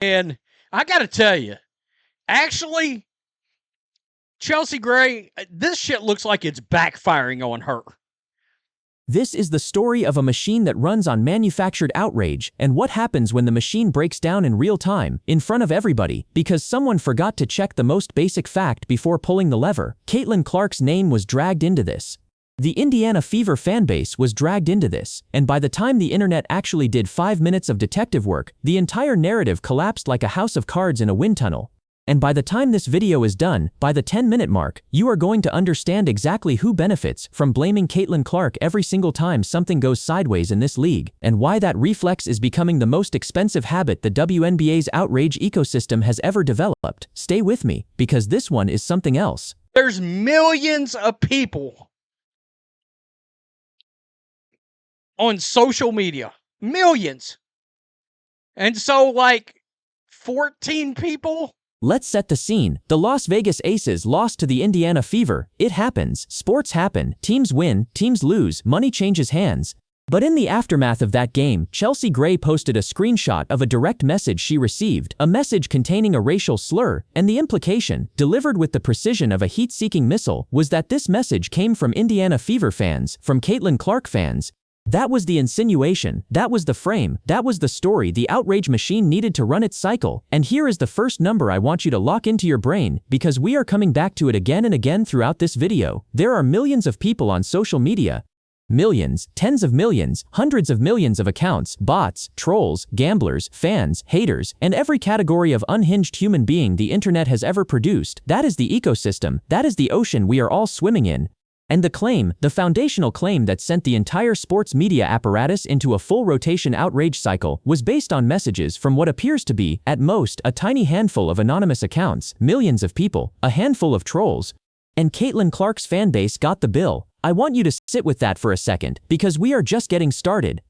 And I got to tell you, actually, Chelsea Gray, this shit looks like it's backfiring on her. This is the story of a machine that runs on manufactured outrage and what happens when the machine breaks down in real time, in front of everybody, because someone forgot to check the most basic fact before pulling the lever. Caitlin Clark's name was dragged into this. The Indiana Fever fanbase was dragged into this, and by the time the internet actually did 5 minutes of detective work, the entire narrative collapsed like a house of cards in a wind tunnel. And by the time this video is done, by the 10-minute mark, you are going to understand exactly who benefits from blaming Caitlin Clark every single time something goes sideways in this league, and why that reflex is becoming the most expensive habit the WNBA's outrage ecosystem has ever developed. Stay with me, because this one is something else. There's millions of people on social media. Millions. And so, like, 14 people... Let's set the scene. The Las Vegas Aces lost to the Indiana Fever. It happens. Sports happen. Teams win, teams lose, money changes hands. But in the aftermath of that game, Chelsea Gray posted a screenshot of a direct message she received, a message containing a racial slur, and the implication, delivered with the precision of a heat-seeking missile, was that this message came from Indiana Fever fans, from Caitlin Clark fans. That was the insinuation, that was the frame, that was the story the outrage machine needed to run its cycle, and here is the first number I want you to lock into your brain, because we are coming back to it again and again throughout this video. There are millions of people on social media. Millions, tens of millions, hundreds of millions of accounts, bots, trolls, gamblers, fans, haters, and every category of unhinged human being the internet has ever produced. That is the ecosystem, that is the ocean we are all swimming in. And the claim, the foundational claim that sent the entire sports media apparatus into a full rotation outrage cycle, was based on messages from what appears to be, at most, a tiny handful of anonymous accounts, millions of people, a handful of trolls. And Caitlin Clark's fanbase got the bill. I want you to sit with that for a second, because we are just getting started.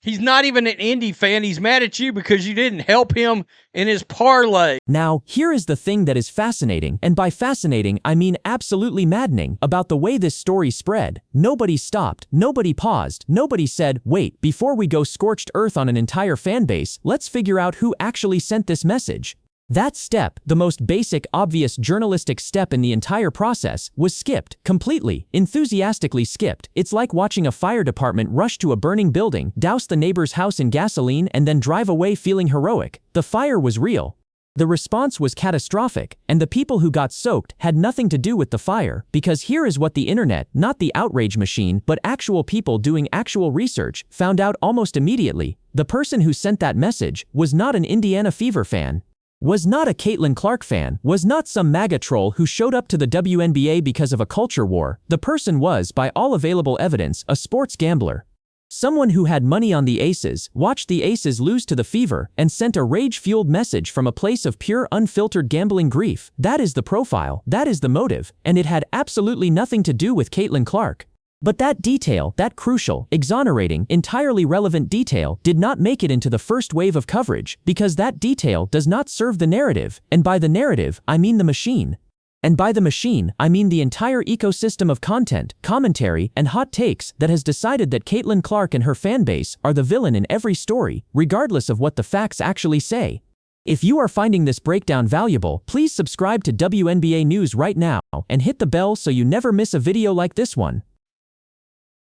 He's not even an Indy fan. He's mad at you because you didn't help him in his parlay. Now, here is the thing that is fascinating, and by fascinating, I mean absolutely maddening, about the way this story spread. Nobody stopped, nobody paused, nobody said, wait, before we go scorched earth on an entire fanbase, let's figure out who actually sent this message. That step, the most basic, obvious journalistic step in the entire process, was skipped, completely, enthusiastically skipped. It's like watching a fire department rush to a burning building, douse the neighbor's house in gasoline, and then drive away feeling heroic. The fire was real. The response was catastrophic, and the people who got soaked had nothing to do with the fire, because here is what the internet, not the outrage machine, but actual people doing actual research, found out almost immediately. The person who sent that message was not an Indiana Fever fan. Was not a Caitlin Clark fan, was not some MAGA troll who showed up to the WNBA because of a culture war. The person was, by all available evidence, a sports gambler. Someone who had money on the Aces, watched the Aces lose to the Fever, and sent a rage-fueled message from a place of pure, unfiltered gambling grief. That is the profile, that is the motive, and it had absolutely nothing to do with Caitlin Clark. But that detail, that crucial, exonerating, entirely relevant detail, did not make it into the first wave of coverage, because that detail does not serve the narrative, and by the narrative, I mean the machine. And by the machine, I mean the entire ecosystem of content, commentary, and hot takes that has decided that Caitlin Clark and her fanbase are the villain in every story, regardless of what the facts actually say. If you are finding this breakdown valuable, please subscribe to WNBA News right now, and hit the bell so you never miss a video like this one.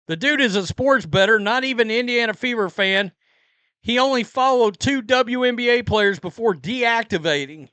The dude is a sports bettor, not even an Indiana Fever fan. He only followed 2 WNBA players before deactivating,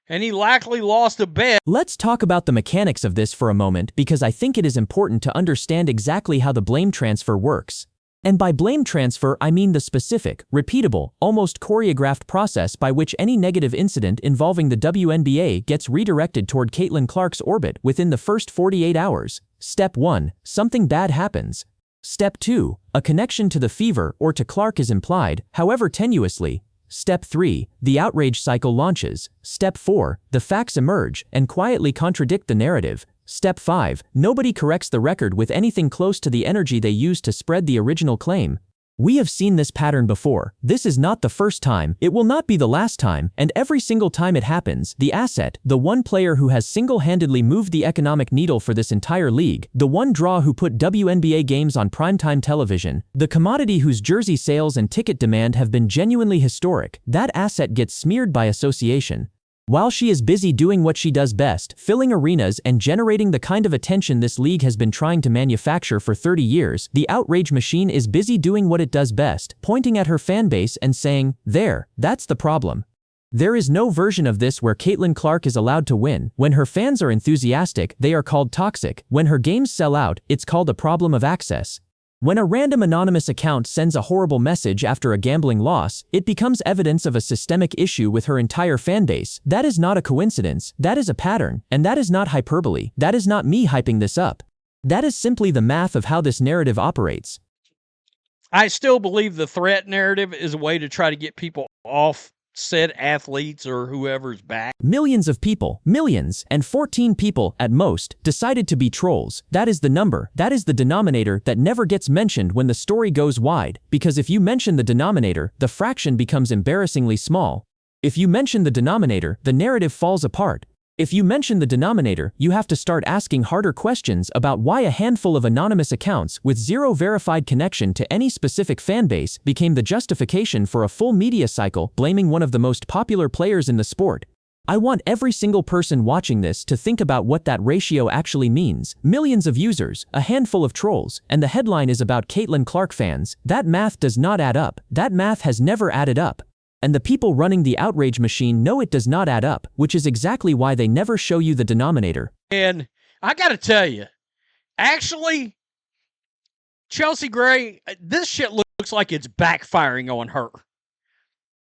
and he likely lost a bet. Let's talk about the mechanics of this for a moment, because I think it is important to understand exactly how the blame transfer works. And by blame transfer, I mean the specific, repeatable, almost choreographed process by which any negative incident involving the WNBA gets redirected toward Caitlin Clark's orbit within the first 48 hours. Step 1. Something bad happens. Step 2. A connection to the Fever or to Clark is implied, however tenuously. Step 3. The outrage cycle launches. Step 4. The facts emerge and quietly contradict the narrative. Step 5. Nobody corrects the record with anything close to the energy they used to spread the original claim. We have seen this pattern before. This is not the first time, it will not be the last time, and every single time it happens, the asset, the one player who has single-handedly moved the economic needle for this entire league, the one draw who put WNBA games on primetime television, the commodity whose jersey sales and ticket demand have been genuinely historic, that asset gets smeared by association. While she is busy doing what she does best, filling arenas and generating the kind of attention this league has been trying to manufacture for 30 years, the outrage machine is busy doing what it does best, pointing at her fan base and saying, "There, that's the problem." There is no version of this where Caitlin Clark is allowed to win. When her fans are enthusiastic, they are called toxic. When her games sell out, it's called a problem of access. When a random anonymous account sends a horrible message after a gambling loss, it becomes evidence of a systemic issue with her entire fanbase. That is not a coincidence, that is a pattern, and that is not hyperbole, that is not me hyping this up. That is simply the math of how this narrative operates. I still believe the threat narrative is a way to try to get people off said athletes or whoever's back. Millions of people, millions, and 14 people, at most, decided to be trolls. That is the number, that is the denominator that never gets mentioned when the story goes wide, because if you mention the denominator, the fraction becomes embarrassingly small. If you mention the denominator, the narrative falls apart. If you mention the denominator, you have to start asking harder questions about why a handful of anonymous accounts with zero verified connection to any specific fanbase became the justification for a full media cycle blaming one of the most popular players in the sport. I want every single person watching this to think about what that ratio actually means. Millions of users, a handful of trolls, and the headline is about Caitlin Clark fans. That math does not add up. That math has never added up. And the people running the outrage machine know it does not add up, which is exactly why they never show you the denominator. And I got to tell you, actually, Chelsea Gray, this shit looks like it's backfiring on her.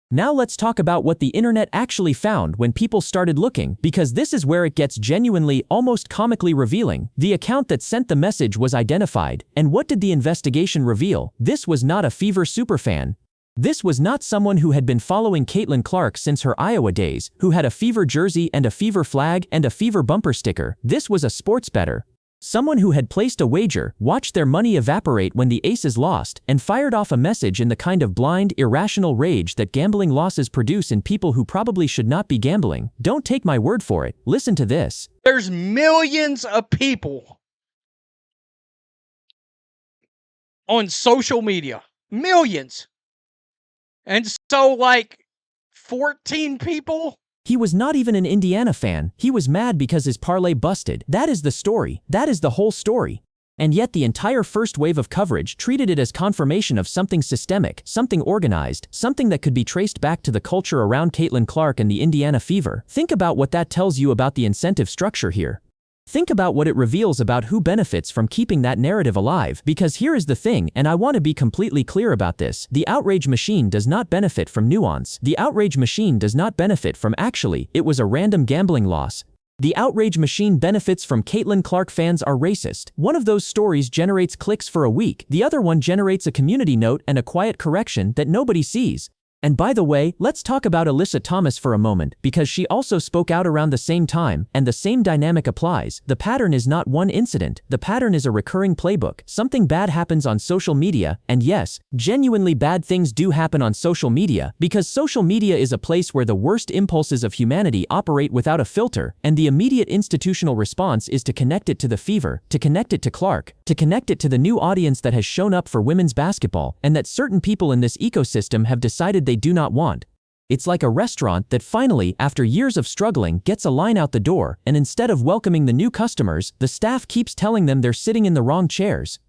Now let's talk about what the internet actually found when people started looking, because this is where it gets genuinely, almost comically revealing. The account that sent the message was identified, and what did the investigation reveal? This was not a Fever superfan. This was not someone who had been following Caitlin Clark since her Iowa days, who had a Fever jersey and a Fever flag and a Fever bumper sticker. This was a sports bettor. Someone who had placed a wager, watched their money evaporate when the Aces lost, and fired off a message in the kind of blind, irrational rage that gambling losses produce in people who probably should not be gambling. Don't take my word for it. Listen to this. There's millions of people on social media. Millions. And so, like, 14 people? He was not even an Indiana fan. He was mad because his parlay busted. That is the story. That is the whole story. And yet the entire first wave of coverage treated it as confirmation of something systemic, something organized, something that could be traced back to the culture around Caitlin Clark and the Indiana Fever. Think about what that tells you about the incentive structure here. Think about what it reveals about who benefits from keeping that narrative alive, because here is the thing, and I want to be completely clear about this. The outrage machine does not benefit from nuance. The outrage machine does not benefit from it was a random gambling loss. The outrage machine benefits from Caitlin Clark fans are racist. One of those stories generates clicks for a week. The other one generates a community note and a quiet correction that nobody sees. And by the way, let's talk about Alyssa Thomas for a moment, because she also spoke out around the same time, and the same dynamic applies. The pattern is not one incident, the pattern is a recurring playbook. Something bad happens on social media, and yes, genuinely bad things do happen on social media, because social media is a place where the worst impulses of humanity operate without a filter, and the immediate institutional response is to connect it to the Fever, to connect it to Clark, to connect it to the new audience that has shown up for women's basketball, and that certain people in this ecosystem have decided they do not want. It's like a restaurant that finally, after years of struggling, gets a line out the door, and instead of welcoming the new customers, the staff keeps telling them they're sitting in the wrong chairs.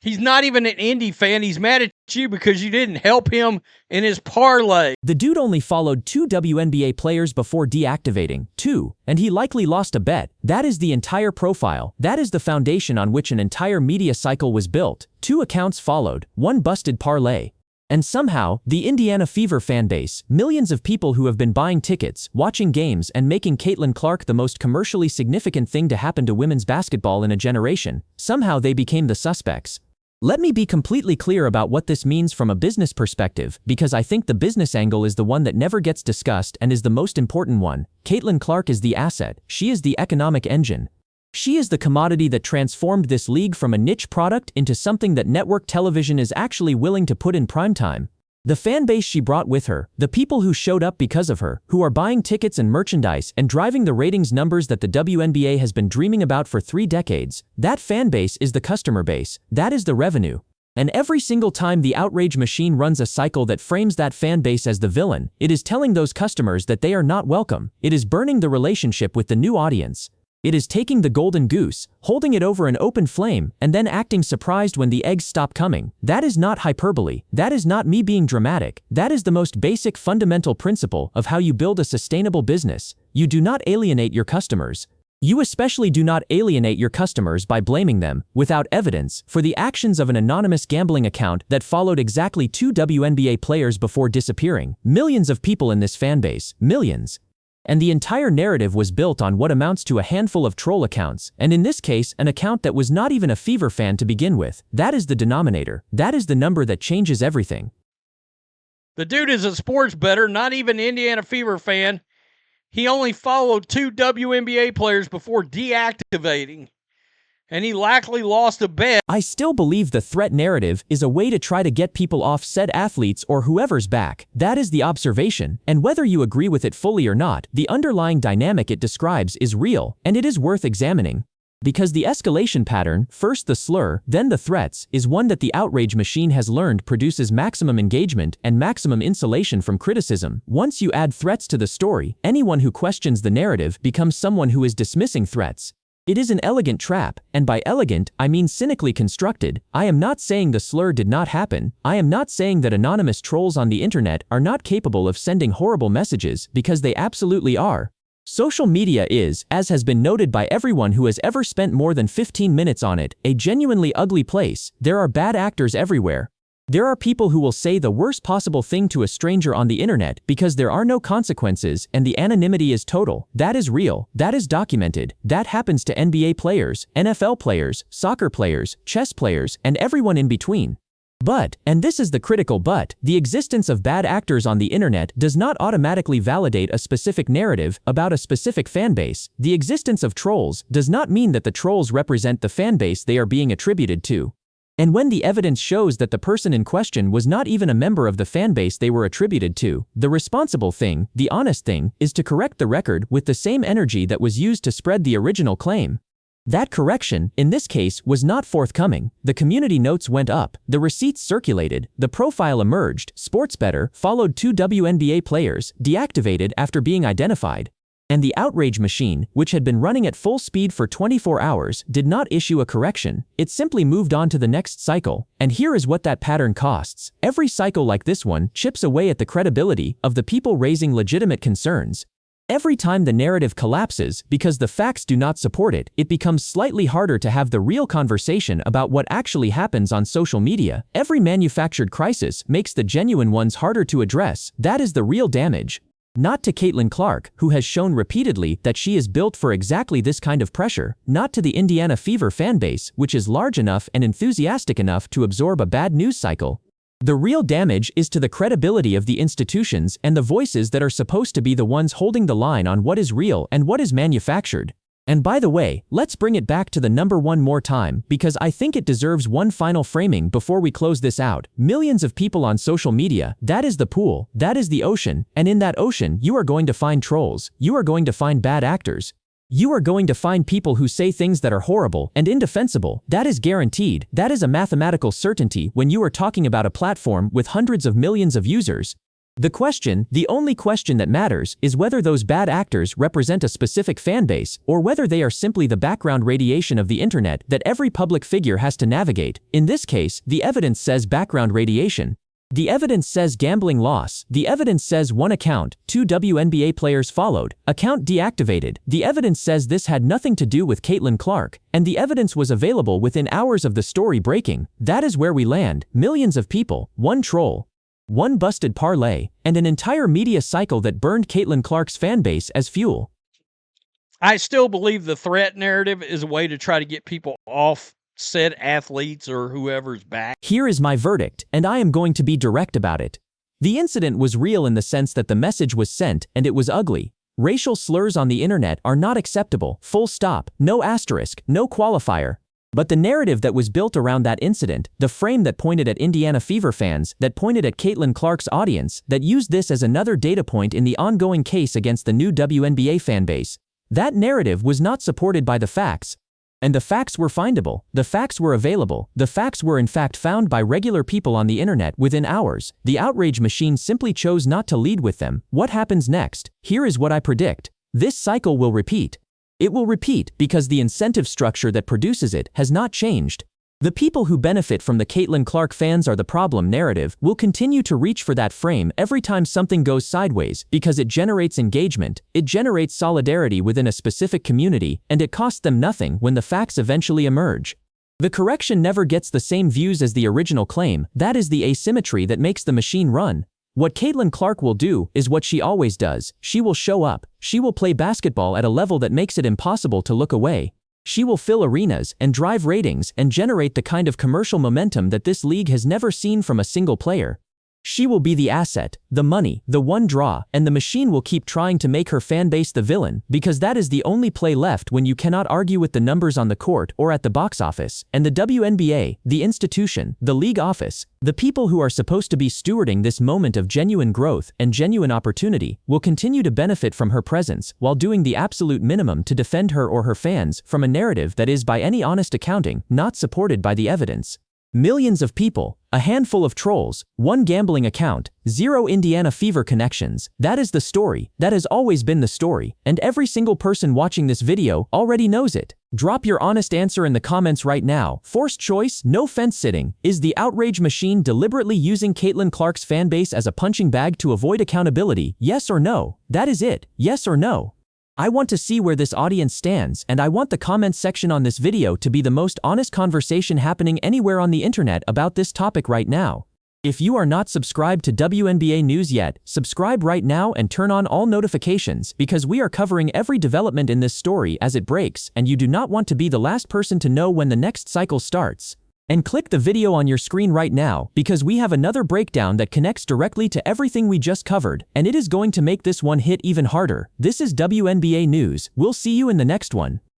He's not even an Indy fan. He's mad at you because you didn't help him in his parlay. The dude only followed 2 WNBA players before deactivating. 2. And he likely lost a bet. That is the entire profile. That is the foundation on which an entire media cycle was built. 2 accounts followed. 1 busted parlay. And somehow, the Indiana Fever fanbase, millions of people who have been buying tickets, watching games, and making Caitlin Clark the most commercially significant thing to happen to women's basketball in a generation, somehow they became the suspects. Let me be completely clear about what this means from a business perspective, because I think the business angle is the one that never gets discussed and is the most important one. Caitlin Clark is the asset. She is the economic engine. She is the commodity that transformed this league from a niche product into something that network television is actually willing to put in primetime. The fan base she brought with her, the people who showed up because of her, who are buying tickets and merchandise and driving the ratings numbers that the WNBA has been dreaming about for 3 decades, that fan base is the customer base, that is the revenue. And every single time the outrage machine runs a cycle that frames that fan base as the villain, it is telling those customers that they are not welcome, it is burning the relationship with the new audience. It is taking the golden goose, holding it over an open flame, and then acting surprised when the eggs stop coming. That is not hyperbole, that is not me being dramatic, that is the most basic fundamental principle of how you build a sustainable business. You do not alienate your customers. You especially do not alienate your customers by blaming them, without evidence, for the actions of an anonymous gambling account that followed exactly 2 WNBA players before disappearing. Millions of people in this fanbase, millions. And the entire narrative was built on what amounts to a handful of troll accounts, and in this case, an account that was not even a Fever fan to begin with. That is the denominator. That is the number that changes everything. The dude is a sports bettor, not even Indiana Fever fan. He only followed 2 WNBA players before deactivating, and he likely lost a bet. I still believe the threat narrative is a way to try to get people off said athletes or whoever's back. That is the observation, and whether you agree with it fully or not, the underlying dynamic it describes is real, and it is worth examining. Because the escalation pattern, first the slur, then the threats, is one that the outrage machine has learned produces maximum engagement and maximum insulation from criticism. Once you add threats to the story, anyone who questions the narrative becomes someone who is dismissing threats. It is an elegant trap, and by elegant, I mean cynically constructed. I am not saying the slur did not happen. I am not saying that anonymous trolls on the internet are not capable of sending horrible messages, because they absolutely are. Social media is, as has been noted by everyone who has ever spent more than 15 minutes on it, a genuinely ugly place. There are bad actors everywhere. There are people who will say the worst possible thing to a stranger on the internet because there are no consequences and the anonymity is total. That is real. That is documented. That happens to NBA players, NFL players, soccer players, chess players, and everyone in between. But, and this is the critical but, the existence of bad actors on the internet does not automatically validate a specific narrative about a specific fanbase. The existence of trolls does not mean that the trolls represent the fanbase they are being attributed to. And when the evidence shows that the person in question was not even a member of the fanbase they were attributed to, the responsible thing, the honest thing, is to correct the record with the same energy that was used to spread the original claim. That correction, in this case, was not forthcoming. The community notes went up, the receipts circulated, the profile emerged, SportsBettor followed 2 WNBA players, deactivated after being identified. And the outrage machine, which had been running at full speed for 24 hours, did not issue a correction. It simply moved on to the next cycle. And here is what that pattern costs. Every cycle like this one chips away at the credibility of the people raising legitimate concerns. Every time the narrative collapses because the facts do not support it, it becomes slightly harder to have the real conversation about what actually happens on social media. Every manufactured crisis makes the genuine ones harder to address. That is the real damage. Not to Caitlin Clark, who has shown repeatedly that she is built for exactly this kind of pressure. Not to the Indiana Fever fanbase, which is large enough and enthusiastic enough to absorb a bad news cycle. The real damage is to the credibility of the institutions and the voices that are supposed to be the ones holding the line on what is real and what is manufactured. And by the way, let's bring it back to the number one more time, because I think it deserves one final framing before we close this out. Millions of people on social media, that is the pool, that is the ocean, and in that ocean you are going to find trolls, you are going to find bad actors. You are going to find people who say things that are horrible and indefensible. That is guaranteed. That is a mathematical certainty when you are talking about a platform with hundreds of millions of users. The question, the only question that matters, is whether those bad actors represent a specific fanbase, or whether they are simply the background radiation of the internet that every public figure has to navigate. In this case, the evidence says background radiation. The evidence says gambling loss. The evidence says one account, 2 WNBA players followed, account deactivated. The evidence says this had nothing to do with Caitlin Clark, and the evidence was available within hours of the story breaking. That is where we land. Millions of people, one troll, one busted parlay, and an entire media cycle that burned Caitlin Clark's fanbase as fuel. I still believe the threat narrative is a way to try to get people off said athletes or whoever's back. Here is my verdict, and I am going to be direct about it. The incident was real in the sense that the message was sent, and it was ugly. Racial slurs on the internet are not acceptable, full stop, no asterisk, no qualifier. But the narrative that was built around that incident, the frame that pointed at Indiana Fever fans, that pointed at Caitlin Clark's audience, that used this as another data point in the ongoing case against the new WNBA fanbase, that narrative was not supported by the facts. And the facts were findable, the facts were available, the facts were in fact found by regular people on the internet within hours. The outrage machine simply chose not to lead with them. What happens next? Here is what I predict. This cycle will repeat. It will repeat because the incentive structure that produces it has not changed. The people who benefit from the Caitlin Clark fans are the problem narrative will continue to reach for that frame every time something goes sideways because it generates engagement, it generates solidarity within a specific community, and it costs them nothing when the facts eventually emerge. The correction never gets the same views as the original claim. That is the asymmetry that makes the machine run. What Caitlin Clark will do is what she always does. She will show up. She will play basketball at a level that makes it impossible to look away. She will fill arenas and drive ratings and generate the kind of commercial momentum that this league has never seen from a single player. She will be the asset, the money, the one draw, and the machine will keep trying to make her fanbase the villain because that is the only play left when you cannot argue with the numbers on the court or at the box office. And the WNBA, the institution, the league office, the people who are supposed to be stewarding this moment of genuine growth and genuine opportunity will continue to benefit from her presence while doing the absolute minimum to defend her or her fans from a narrative that is, by any honest accounting, not supported by the evidence. Millions of people, a handful of trolls, one gambling account, 0 Indiana Fever connections. That is the story. That has always been the story. And every single person watching this video already knows it. Drop your honest answer in the comments right now. Forced choice, no fence sitting. Is the outrage machine deliberately using Caitlin Clark's fanbase as a punching bag to avoid accountability? Yes or no? That is it. Yes or no? I want to see where this audience stands, and I want the comments section on this video to be the most honest conversation happening anywhere on the internet about this topic right now. If you are not subscribed to WNBA News yet, subscribe right now and turn on all notifications because we are covering every development in this story as it breaks, and you do not want to be the last person to know when the next cycle starts. And click the video on your screen right now because we have another breakdown that connects directly to everything we just covered, and it is going to make this one hit even harder. This is WNBA News. We'll see you in the next one.